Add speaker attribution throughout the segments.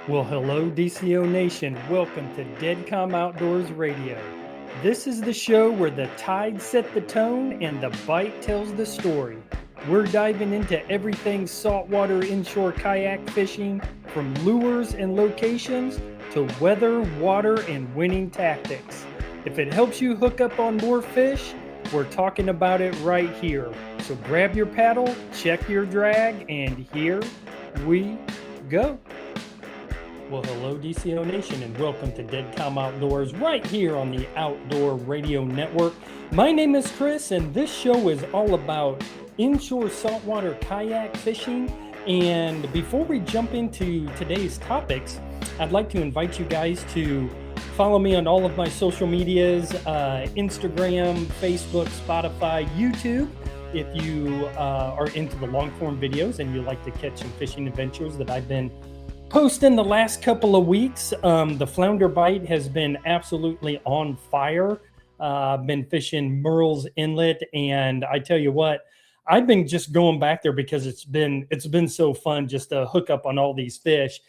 Speaker 1: Well, hello, DCO Nation. Welcome to Dead Calm Outdoors Radio. This is the show where the tide set the tone and the bite tells the story. We're diving into everything saltwater inshore kayak fishing, from lures and locations to weather, water, and winning tactics. If it helps you hook up on more fish, we're talking about it right here. So grab your paddle, check your drag, and here we go. Well, hello, DCO Nation, and welcome to Dead Calm Outdoors right here on the Outdoor Radio Network. My name is Chris, and this show is all about inshore saltwater kayak fishing. And before we jump into today's topics, I'd like to invite you guys to follow me on all of my social medias, Instagram, Facebook, Spotify, YouTube. If you are into the long-form videos and you like to catch some fishing adventures that I've been posting the last couple of weeks. The flounder bite has been absolutely on fire. I've been fishing Merle's Inlet, and I tell you what, I've been just going back there because it's been so fun just to hook up on all these fish.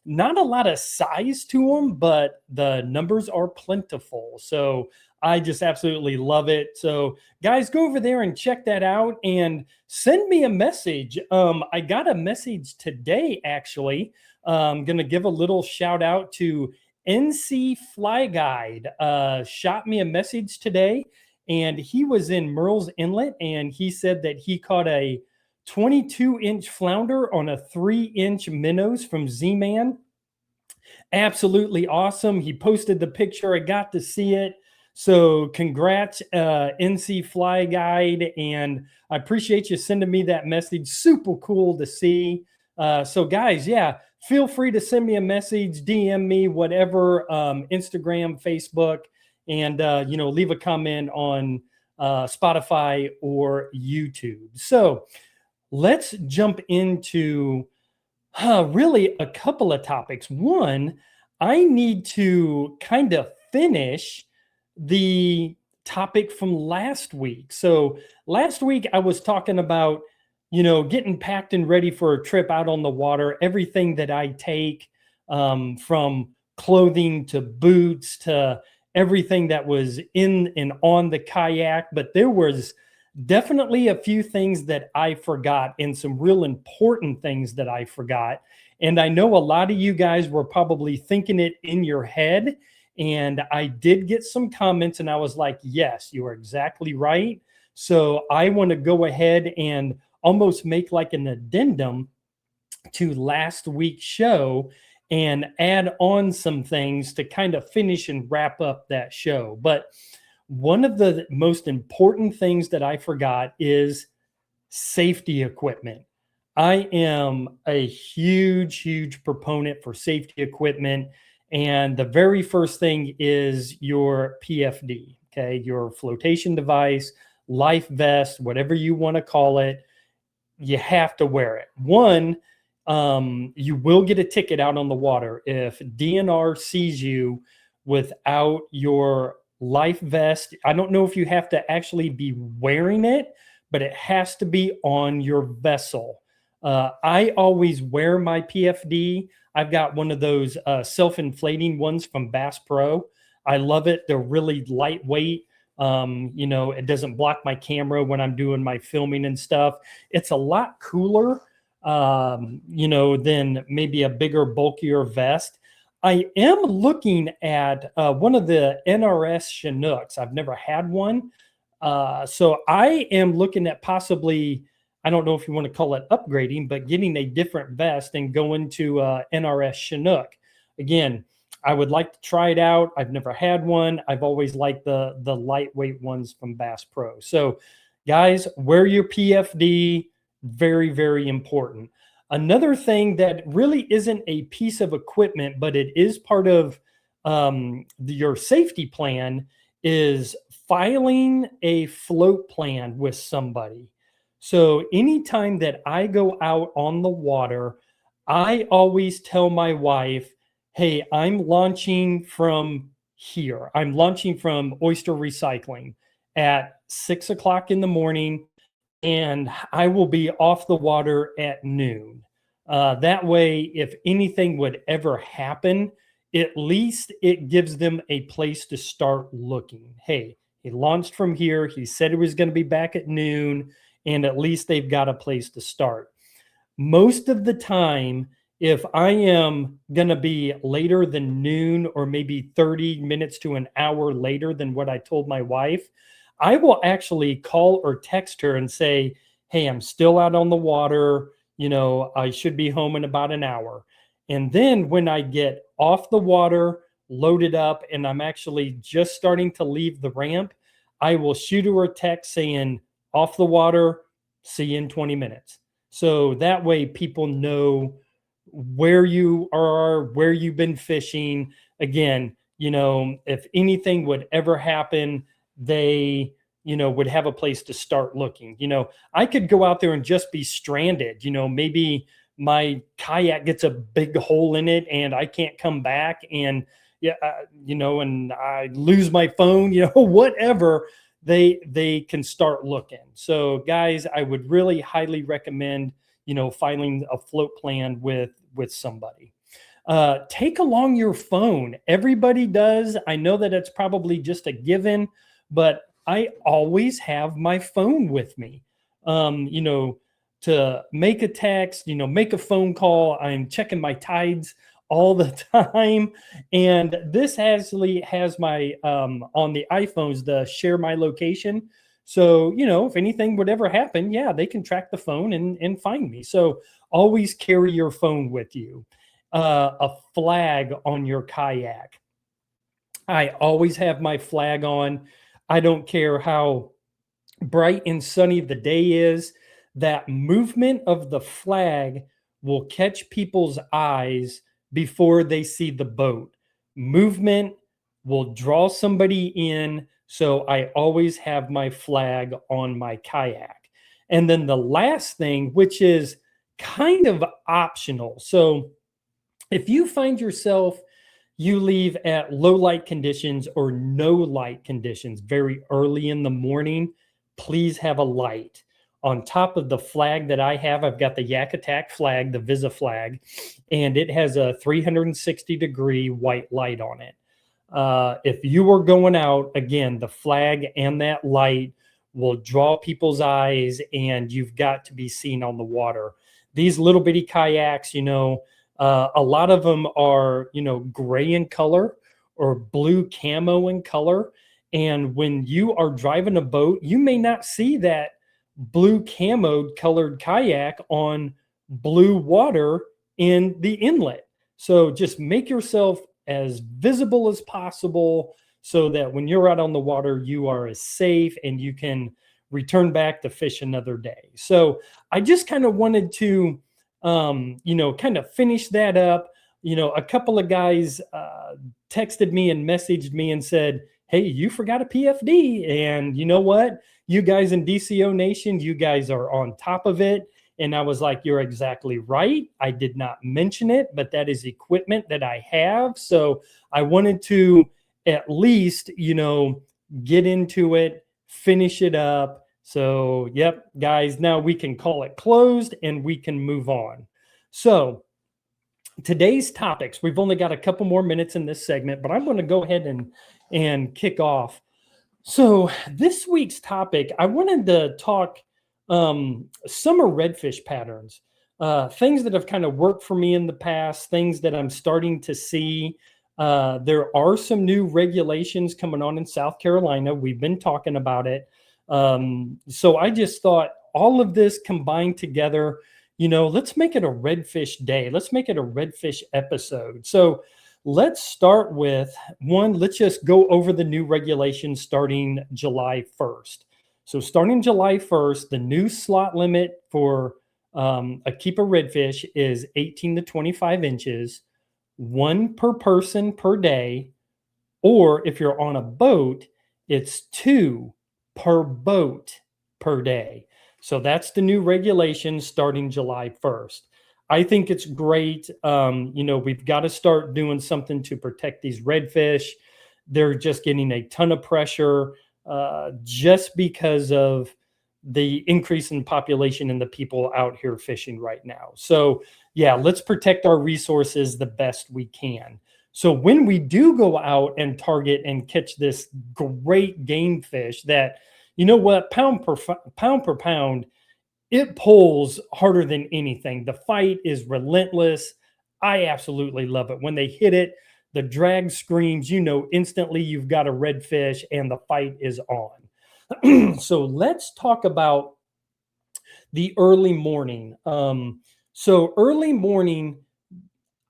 Speaker 1: Not a lot of size to them, but the numbers are plentiful. So I just absolutely love it. So guys, go over there and check that out and send me a message. I got a message today, actually. I'm going to give a little shout out to NC Fly Guide. Shot me a message today, and he was in Merle's Inlet, and he said that he caught a 22-inch flounder on a 3-inch minnows from Z-Man. Absolutely awesome. He posted the picture. I got to see it. So congrats, NC Fly Guide, and I appreciate you sending me that message. Super cool to see. So guys, yeah, feel free to send me a message, DM me, whatever, Instagram, Facebook, and leave a comment on Spotify or YouTube. So let's jump into really a couple of topics. One, I need to kind of finish the topic from last week. So last week I was talking about, getting packed and ready for a trip out on the water, everything that I take, from clothing to boots to everything that was in and on the kayak. But there was definitely a few things that I forgot, and some real important things that I forgot. And I know a lot of you guys were probably thinking it in your head. And I did get some comments, and I was like, yes, you are exactly right. So I want to go ahead and almost make like an addendum to last week's show and add on some things to kind of finish and wrap up that show. But one of the most important things that I forgot is safety equipment. I am a huge proponent for safety equipment. And the very first thing is your PFD, okay? Your flotation device, life vest, whatever you want to call it. You have to wear it. One, you will get a ticket out on the water if DNR sees you without your life vest. I don't know if you have to actually be wearing it, but it has to be on your vessel. I always wear my PFD. I've got one of those self-inflating ones from Bass Pro. I love it. They're really lightweight. It doesn't block my camera when I'm doing my filming and stuff. It's a lot cooler, than maybe a bigger, bulkier vest. I am looking at one of the NRS Chinooks. I've never had one. So I am looking at possibly, I don't know if you want to call it upgrading, but getting a different vest and going to NRS Chinook. Again, I would like to try it out. I've never had one. I've always liked the lightweight ones from Bass Pro. So guys, wear your PFD. Very, very important. Another thing that really isn't a piece of equipment, but it is part of your safety plan, is filing a float plan with somebody. So anytime that I go out on the water, I always tell my wife, hey, I'm launching from here. I'm launching from Oyster Recycling at 6 o'clock in the morning, and I will be off the water at noon. That way, if anything would ever happen, at least it gives them a place to start looking. Hey, he launched from here. He said he was going to be back at noon, and at least they've got a place to start. Most of the time, if I am going to be later than noon or maybe 30 minutes to an hour later than what I told my wife, I will actually call or text her and say, hey, I'm still out on the water. I should be home in about an hour. And then when I get off the water, loaded up, and I'm actually just starting to leave the ramp, I will shoot her a text saying, off the water, see you in 20 minutes. So that way people know where you are, where you've been fishing. Again, if anything would ever happen, they, would have a place to start looking. I could go out there and just be stranded. Maybe my kayak gets a big hole in it and I can't come back, and and I lose my phone, whatever. They can start looking. So guys, I would really highly recommend, filing a float plan with somebody. Take along your phone. Everybody does. I know that it's probably just a given, but I always have my phone with me. To make a text, make a phone call. I'm checking my tides all the time. And this actually has my, on the iPhones, the share my location. So, if anything would ever happen, yeah, they can track the phone and find me. So always carry your phone with you. A flag on your kayak. I always have my flag on. I don't care how bright and sunny the day is. That movement of the flag will catch people's eyes before they see the boat. Movement will draw somebody in. So I always have my flag on my kayak. And then the last thing, which is kind of optional. So if you find yourself, you leave at low light conditions or no light conditions very early in the morning, please have a light. On top of the flag that I have, I've got the Yak Attack flag, the Visa flag, and it has a 360-degree white light on it. If you are going out, again, the flag and that light will draw people's eyes, and you've got to be seen on the water. These little bitty kayaks, a lot of them are, gray in color or blue camo in color. And when you are driving a boat, you may not see that blue camo colored kayak on blue water in the inlet. So just make yourself as visible as possible so that when you're out on the water, you are as safe and you can return back to fish another day. So I just kind of wanted to, kind of finish that up. A couple of guys texted me and messaged me and said, hey, you forgot a PFD. And you know what? You guys in DCO Nation, you guys are on top of it. And I was like, you're exactly right. I did not mention it, but that is equipment that I have. So I wanted to at least, get into it, finish it up. So, yep, guys, now we can call it closed and we can move on. So today's topics, we've only got a couple more minutes in this segment, but I'm going to go ahead and kick off. So this week's topic, I wanted to talk summer redfish patterns, things that have kind of worked for me in the past, things that I'm starting to see. There are some new regulations coming on in South Carolina. We've been talking about it. So I just thought all of this combined together, let's make it a redfish day. Let's make it a redfish episode. So let's start with one. Let's just go over the new regulations starting July 1st. So starting July 1st, the new slot limit for a keeper redfish is 18 to 25 inches, one per person per day, or if you're on a boat, it's two per boat per day. So that's the new regulation starting July 1st. I think it's great. We've got to start doing something to protect these redfish. They're just getting a ton of pressure just because of the increase in population and the people out here fishing right now. So yeah, let's protect our resources the best we can. So when we do go out and target and catch this great game fish that, you know what, pound per pound, it pulls harder than anything. The fight is relentless. I absolutely love it. When they hit it, the drag screams, you know, instantly you've got a redfish and the fight is on. So let's talk about the early morning. So early morning,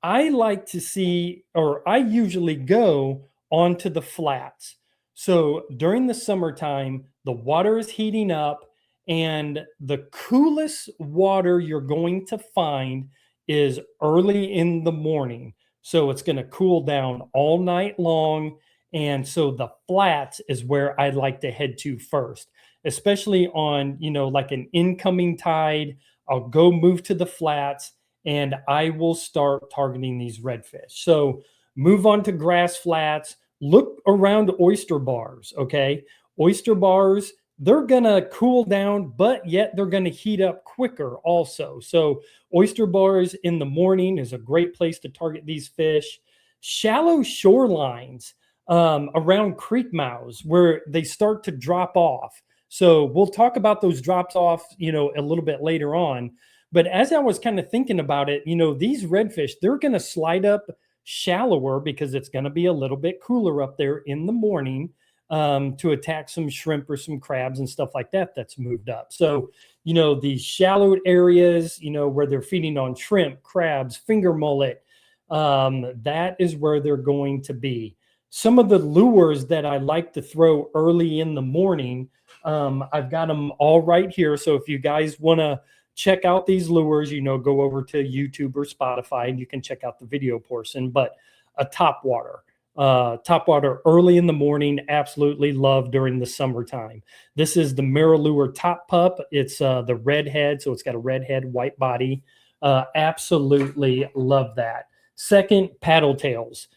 Speaker 1: I like to see, or I usually go onto the flats. So during the summertime, the water is heating up, and the coolest water you're going to find is early in the morning. So it's going to cool down all night long. And so the flats is where I like to head to first, especially on, you know, like an incoming tide. I'll go move to the flats and I will start targeting these redfish. So move on to grass flats, look around oyster bars, okay? Oyster bars, they're gonna cool down, but yet they're gonna heat up quicker also. So oyster bars in the morning is a great place to target these fish. Shallow shorelines around creek mouths where they start to drop off. So we'll talk about those drops off, you know, a little bit later on. But as I was kind of thinking about it, you know, these redfish, they're going to slide up shallower because it's going to be a little bit cooler up there in the morning to attack some shrimp or some crabs and stuff like that that's moved up. So, you know, these shallow areas, you know, where they're feeding on shrimp, crabs, finger mullet, that is where they're going to be. Some of the lures that I like to throw early in the morning, I've got them all right here. So if you guys want to check out these lures, you know, go over to YouTube or Spotify and you can check out the video portion. But a topwater early in the morning, absolutely love during the summertime. This is the Mirror Top Pup. It's the red head, so it's got a red head, white body. Absolutely love that. Second, paddle tails.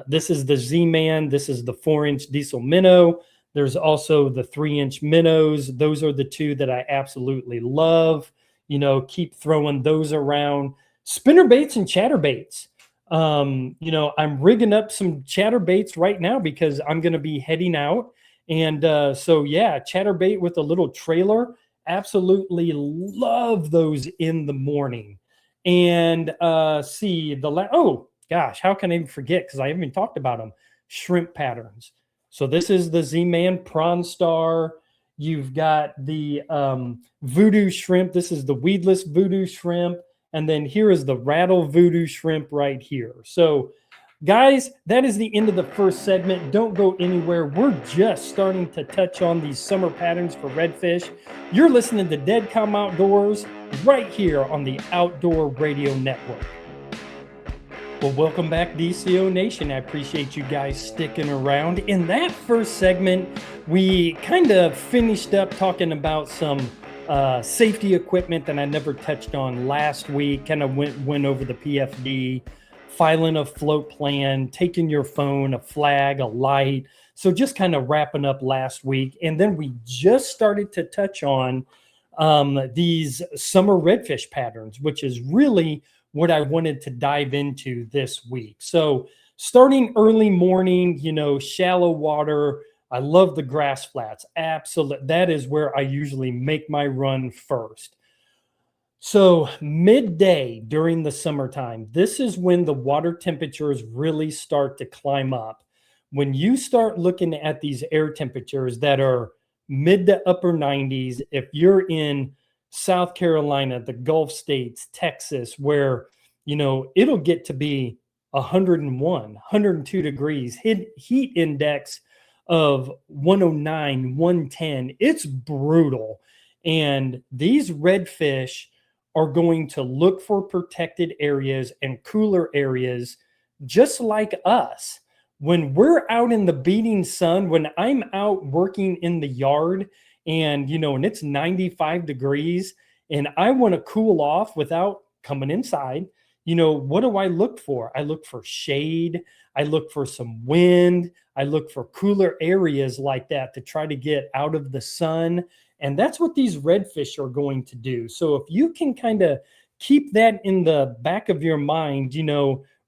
Speaker 1: This is the Z-Man. This is the 4-inch diesel minnow. There's also the 3-inch minnows. Those are the two that I absolutely love. You know, keep throwing those around. Spinner baits and chatterbaits. You know, I'm rigging up some chatterbaits right now because I'm going to be heading out. And so, yeah, chatterbait with a little trailer. Absolutely love those in the morning. And see, oh, gosh, how can I even forget? Because I haven't even talked about them. Shrimp patterns. So this is the Z-Man Prawn Star. You've got the voodoo shrimp. This is the weedless voodoo shrimp. And then here is the rattle voodoo shrimp right here. So guys, that is the end of the first segment. Don't go anywhere. We're just starting to touch on these summer patterns for redfish. You're listening to Dead Calm Outdoors right here on the Outdoor Radio Network. Well, welcome back, DCO Nation. I appreciate you guys sticking around. In that first segment, we kind of finished up talking about some safety equipment that I never touched on last week. Kind of went over the PFD, filing a float plan, taking your phone, a flag, a light. So just kind of wrapping up last week. And then we just started to touch on these summer redfish patterns, which is really what I wanted to dive into this week. So starting early morning, you know, shallow water. I love the grass flats. Absolutely. That is where I usually make my run first. So midday during the summertime, this is when the water temperatures really start to climb up. When you start looking at these air temperatures that are mid to upper 90s, if you're in South Carolina, the Gulf states, Texas, where, you know, it'll get to be 101, 102 degrees, heat index of 109, 110. It's brutal. And these redfish are going to look for protected areas and cooler areas just like us. When we're out in the beating sun, when I'm out working in the yard and, you know, and it's 95 degrees and I want to cool off without coming inside, you know, what do I look for? I look for shade. I look for some wind. I look for cooler areas like that to try to get out of the sun. And that's what these redfish are going to do. So if you can kind of keep that in the back of your mind,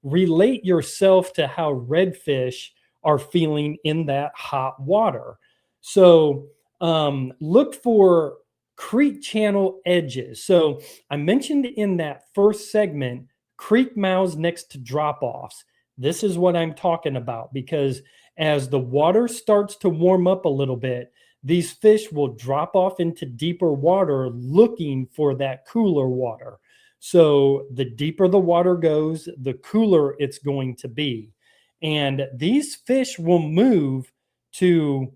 Speaker 1: relate yourself to how redfish are feeling in that hot water. So look for creek channel edges. So I mentioned in that first segment, creek mouths next to drop offs. This is what I'm talking about, because as the water starts to warm up a little bit, these fish will drop off into deeper water looking for that cooler water. So the deeper the water goes, the cooler it's going to be. And these fish will move to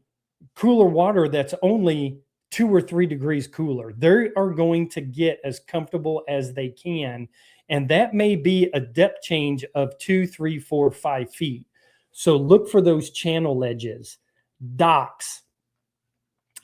Speaker 1: cooler water that's only 2 or 3 degrees cooler. They are going to get as comfortable as they can. And that may be a depth change of 2, 3, 4, 5 feet. So look for those channel edges. Docks.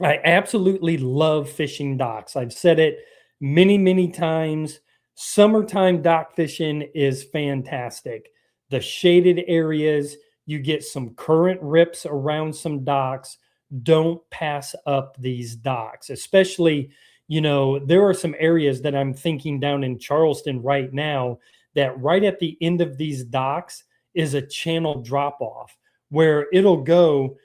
Speaker 1: I absolutely love fishing docks. I've said it many, many times. Summertime dock fishing is fantastic. The shaded areas, you get some current rips around some docks. Don't pass up these docks, especially, there are some areas that I'm thinking down in Charleston right now that right at the end of these docks is a channel drop off where it'll go,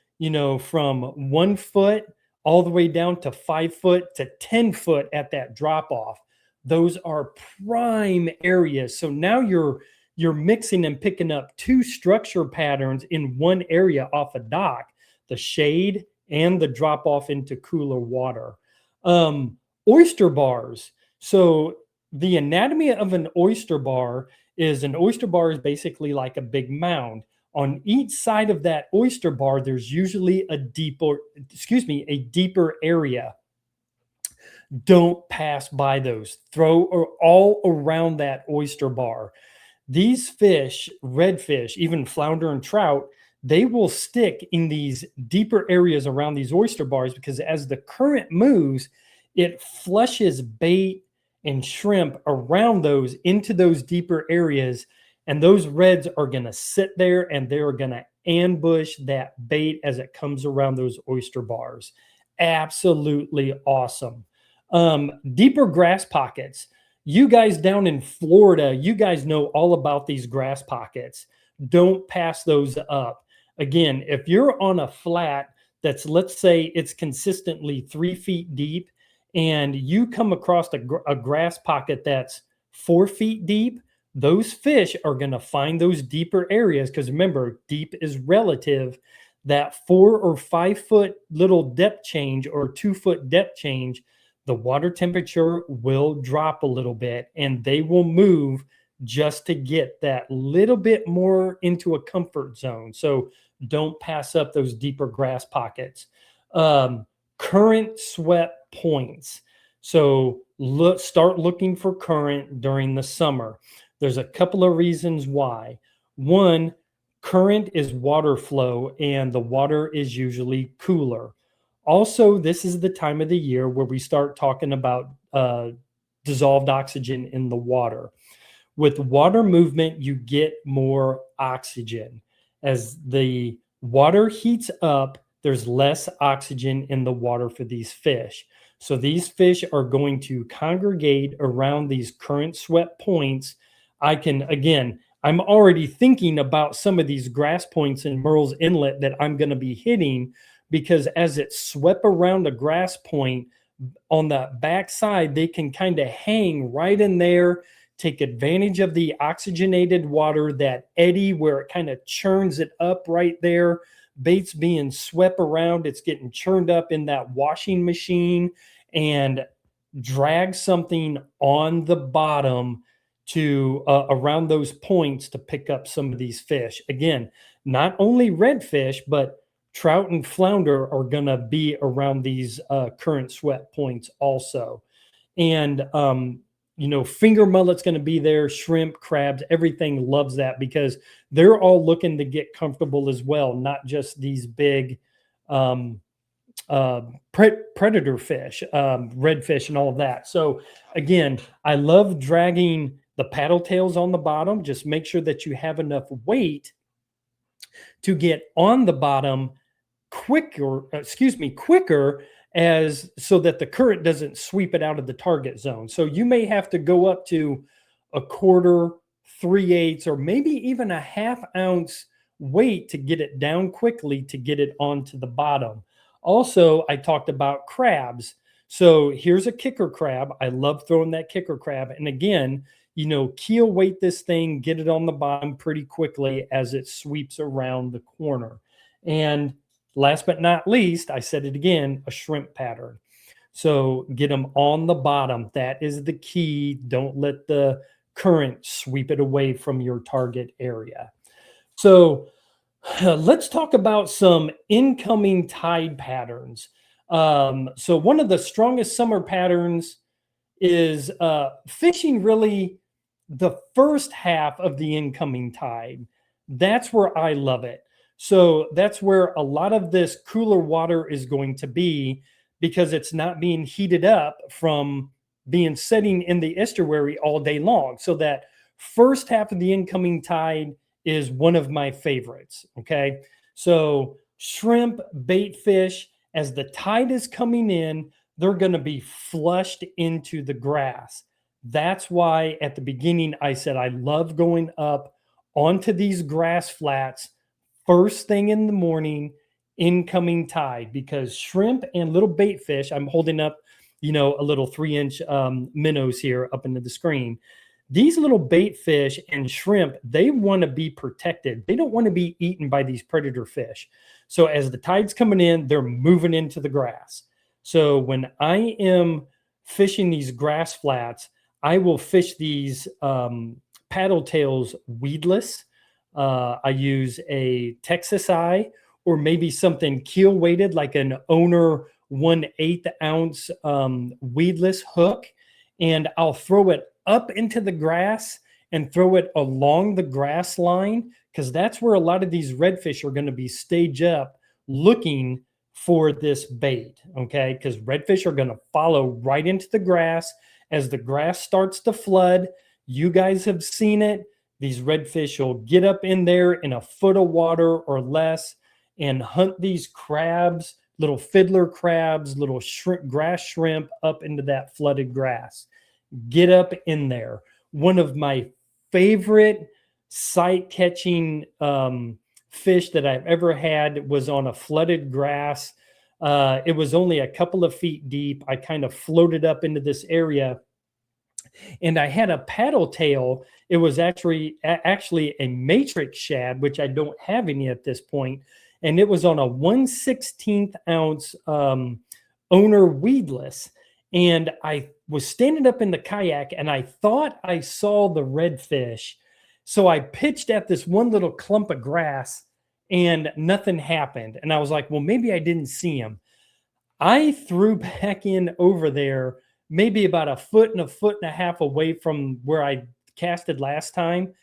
Speaker 1: from 1 foot all the way down to 5 foot to 10 foot at that drop off. Those are prime areas. So now you're mixing and picking up two structure patterns in one area off a dock, the shade and the drop off into cooler water. Oyster bars. So the anatomy of an oyster bar is basically like a big mound. On each side of that oyster bar, there's usually a deeper area. Don't pass by those. Throw all around that oyster bar. These fish, redfish, even flounder and trout, they will stick in these deeper areas around these oyster bars because as the current moves, it flushes bait and shrimp around those into those deeper areas. And those reds are going to sit there and they're going to ambush that bait as it comes around those oyster bars. Absolutely awesome. Deeper grass pockets. You guys down in Florida, you guys know all about these grass pockets. Don't pass those up. Again, if you're on a flat that's, let's say it's consistently 3 feet deep and you come across a grass pocket that's 4 feet deep, those fish are going to find those deeper areas because remember, deep is relative. That 4 or 5 foot little depth change or 2 foot depth change, the water temperature will drop a little bit and they will move just to get that little bit more into a comfort zone. So don't pass up those deeper grass pockets. Current swept points. So start looking for current during the summer. There's a couple of reasons why. One, current is water flow and the water is usually cooler. Also, this is the time of the year where we start talking about dissolved oxygen in the water. With water movement, you get more oxygen. As the water heats up, there's less oxygen in the water for these fish. So these fish are going to congregate around these current swept points. I'm already thinking about some of these grass points in Murrells Inlet that I'm going to be hitting because as it's swept around a grass point on the backside, they can kind of hang right in there, take advantage of the oxygenated water, that eddy where it kind of churns it up right there. Bait's being swept around, it's getting churned up in that washing machine and drag something on the bottom to around those points to pick up some of these fish. Again, not only redfish, but trout and flounder are going to be around these current swept points also. And, finger mullet's going to be there, shrimp, crabs, everything loves that because they're all looking to get comfortable as well, not just these big predator fish, redfish and all of that. So again, I love dragging the paddle tails on the bottom. Just make sure that you have enough weight to get on the bottom quicker as so that the current doesn't sweep it out of the target zone. So you may have to go up to a quarter, 3/8, or maybe even a half ounce weight to get it down quickly to get it onto the bottom. Also, I talked about crabs. So here's a kicker crab. I love throwing that kicker crab. And again, keel weight this thing, get it on the bottom pretty quickly as it sweeps around the corner. And last but not least, I said it again, a shrimp pattern. So get them on the bottom. That is the key. Don't let the current sweep it away from your target area. So let's talk about some incoming tide patterns. So one of the strongest summer patterns is fishing really the first half of the incoming tide. That's where I love it. So that's where a lot of this cooler water is going to be, because it's not being heated up from being sitting in the estuary all day long. So that first half of the incoming tide is one of my favorites. Okay. So shrimp, bait fish, as the tide is coming in, they're going to be flushed into the grass. That's why at the beginning I said I love going up onto these grass flats first thing in the morning, incoming tide, because shrimp and little bait fish, I'm holding up, a little 3-inch minnows here up into the screen. These little bait fish and shrimp, they want to be protected. They don't want to be eaten by these predator fish. So as the tide's coming in, they're moving into the grass. So when I am fishing these grass flats, I will fish these paddle tails weedless. I use a Texas eye, or maybe something keel weighted like an Owner 1/8 ounce weedless hook, and I'll throw it up into the grass and throw it along the grass line, because that's where a lot of these redfish are going to be staged up looking for this bait. Okay, because redfish are going to follow right into the grass as the grass starts to flood. You guys have seen it. These redfish will get up in there in a foot of water or less and hunt these crabs, little fiddler crabs, little shrimp, grass shrimp up into that flooded grass. Get up in there. One of my favorite sight catching fish that I've ever had was on a flooded grass. It was only a couple of feet deep. I kind of floated up into this area, and I had a paddle tail. It was actually a matrix shad, which I don't have any at this point, and it was on a 1/16 ounce Owner weedless. And I was standing up in the kayak, and I thought I saw the redfish. So I pitched at this one little clump of grass, and nothing happened. And I was like, well, maybe I didn't see him. I threw back in over there, maybe about a foot and a half away from where I casted last time,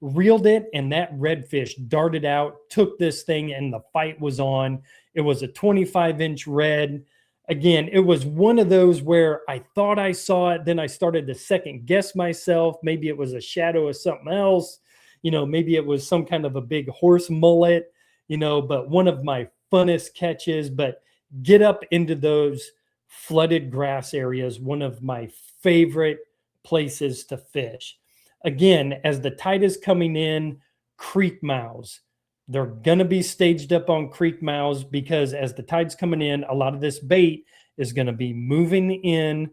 Speaker 1: reeled it, and that redfish darted out, took this thing, and the fight was on. It was a 25-inch red. Again, it was one of those where I thought I saw it. Then I started to second guess myself. Maybe it was a shadow of something else. Maybe it was some kind of a big horse mullet, but one of my funnest catches. But get up into those flooded grass areas, one of my favorite places to fish. Again, as the tide is coming in, creek mouths. They're going to be staged up on creek mouths, because as the tide's coming in, a lot of this bait is going to be moving in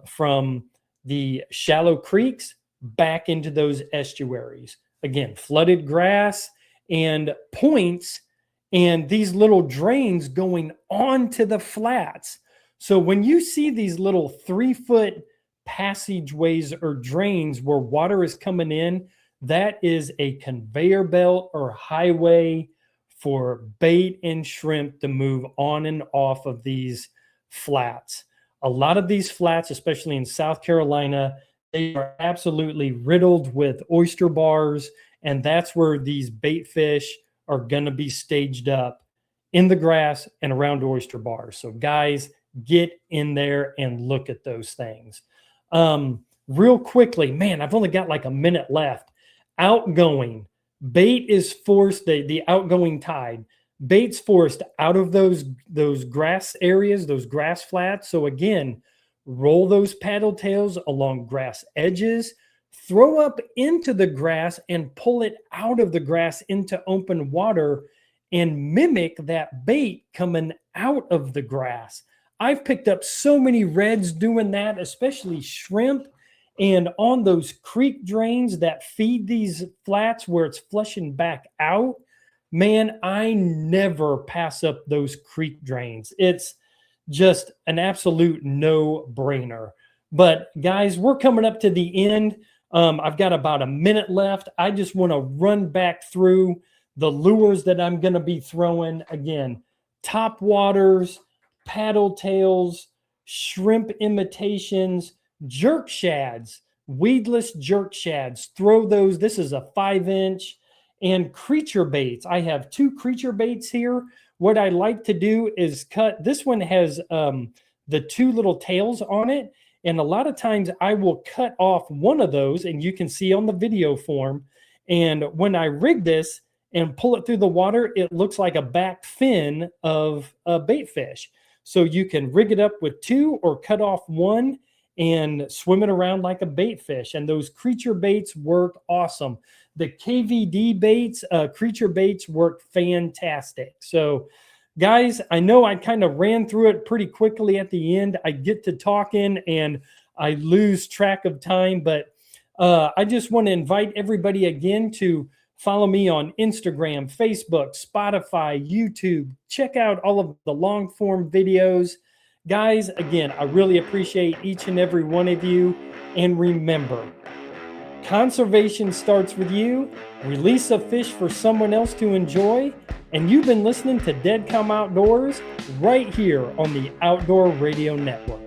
Speaker 1: from the shallow creeks back into those estuaries. Again, flooded grass and points, and these little drains going onto the flats. So when you see these little 3-foot passageways or drains where water is coming in, that is a conveyor belt or highway for bait and shrimp to move on and off of these flats. A lot of these flats, especially in South Carolina, they are absolutely riddled with oyster bars, and that's where these bait fish are going to be staged up, in the grass and around oyster bars. So guys, get in there and look at those things. Real quickly, man, I've only got like a minute left. Outgoing bait is forced, the outgoing tide. baits forced out of those grass areas, those grass flats. So again, roll those paddle tails along grass edges, throw up into the grass and pull it out of the grass into open water and mimic that bait coming out of the grass. I've picked up so many reds doing that, especially shrimp, and on those creek drains that feed these flats where it's flushing back out. Man, I never pass up those creek drains. It's just an absolute no-brainer. But guys, we're coming up to the end. I've got about a minute left. I just want to run back through the lures that I'm going to be throwing. Again, top waters, paddle tails, shrimp imitations, jerk shads, weedless jerk shads. Throw those. This is a 5-inch. And creature baits. I have 2 creature baits here. What I like to do is cut. This one has the 2 little tails on it. And a lot of times I will cut off one of those, and you can see on the video form. And when I rig this and pull it through the water, it looks like a back fin of a bait fish. So you can rig it up with 2 or cut off one and swim it around like a bait fish. And those creature baits work awesome. The KVD baits, creature baits work fantastic. So guys, I know I kind of ran through it pretty quickly at the end. I get to talking and I lose track of time, but I just want to invite everybody again to follow me on Instagram, Facebook, Spotify, YouTube. Check out all of the long form videos. Guys, again, I really appreciate each and every one of you. And remember, conservation starts with you. Release a fish for someone else to enjoy. And you've been listening to Dead Come Outdoors right here on the Outdoor Radio Network.